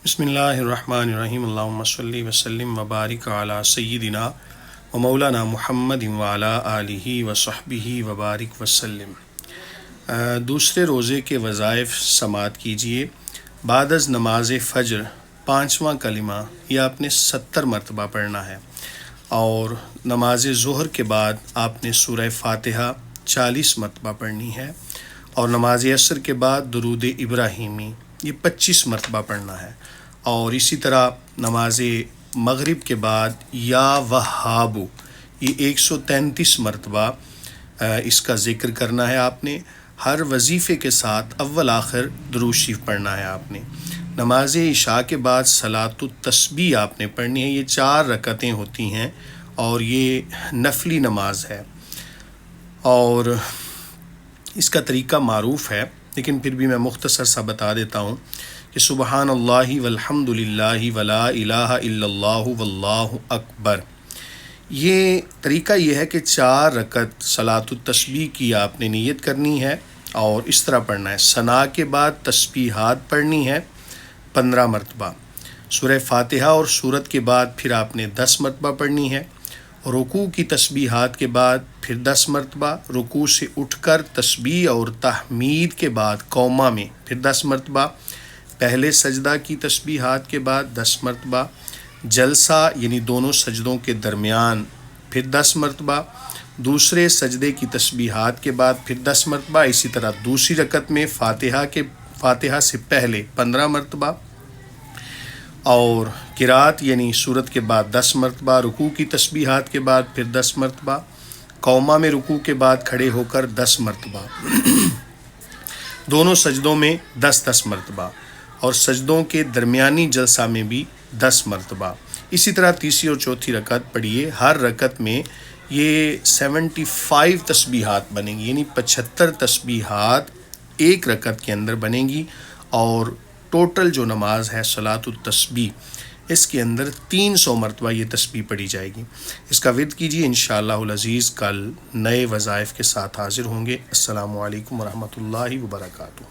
بسم اللہ الرحمن الرحیم اللہم صلی وسلم وبارک علی سیدنا و مولانا محمد وعلی آلہ وصحبہ وبارک وسلم۔ دوسرے روزے کے وظائف سماعت کیجیے۔ بعد از نماز فجر 5واں کلمہ یہ آپ نے 70 مرتبہ پڑھنا ہے، اور نماز ظہر کے بعد آپ نے سورہ فاتحہ 40 مرتبہ پڑھنی ہے، اور نماز عصر کے بعد درود ابراہیمی یہ 25 مرتبہ پڑھنا ہے، اور اسی طرح نماز مغرب کے بعد یا وہاب یہ 133 مرتبہ اس کا ذکر کرنا ہے آپ نے۔ ہر وظیفے کے ساتھ اول آخر درود شریف پڑھنا ہے آپ نے۔ نماز عشاء کے بعد صلاۃ التسبیح آپ نے پڑھنی ہے، یہ 4 رکعتیں ہوتی ہیں اور یہ نفلی نماز ہے، اور اس کا طریقہ معروف ہے، لیکن پھر بھی میں مختصر سا بتا دیتا ہوں کہ سبحان اللہ والحمد للہ ولا الہ الا اللہ واللہ اکبر۔ یہ طریقہ یہ ہے کہ 4 رکعت صلاۃ التسبیح کی آپ نے نیت کرنی ہے اور اس طرح پڑھنا ہے۔ ثنا کے بعد تسبیحات پڑھنی ہے 15 مرتبہ۔ سورہ فاتحہ اور سورت کے بعد پھر آپ نے 10 مرتبہ پڑھنی ہے۔ رکوع کی تسبیحات کے بعد پھر 10 مرتبہ، رکوع سے اٹھ کر تسبیح اور تحمید کے بعد قومہ میں پھر 10 مرتبہ، پہلے سجدہ کی تسبیحات کے بعد 10 مرتبہ، جلسہ یعنی دونوں سجدوں کے درمیان پھر 10 مرتبہ، دوسرے سجدے کی تسبیحات کے بعد پھر 10 مرتبہ، اسی طرح دوسری رکعت میں فاتحہ سے پہلے 15 مرتبہ، اور قرات یعنی سورت کے بعد 10 مرتبہ، رکوع کی تسبیحات کے بعد پھر 10 مرتبہ، قومہ میں رکوع کے بعد کھڑے ہو کر 10 مرتبہ، دونوں سجدوں میں 10 مرتبہ، اور سجدوں کے درمیانی جلسہ میں بھی 10 مرتبہ۔ اسی طرح تیسری اور چوتھی رکعت پڑھیے۔ ہر رکعت میں یہ 75 تسبیحات بنیں گی، یعنی 75 تسبیحات ایک رکعت کے اندر بنیں گی، اور ٹوٹل جو نماز ہے صلاۃ التسبیح اس کے اندر 300 مرتبہ یہ تسبیح پڑھی جائے گی۔ اس کا ورد کیجیے، انشاءاللہ العزیز کل نئے وظائف کے ساتھ حاضر ہوں گے۔ السلام علیکم ورحمۃ اللہ وبرکاتہ۔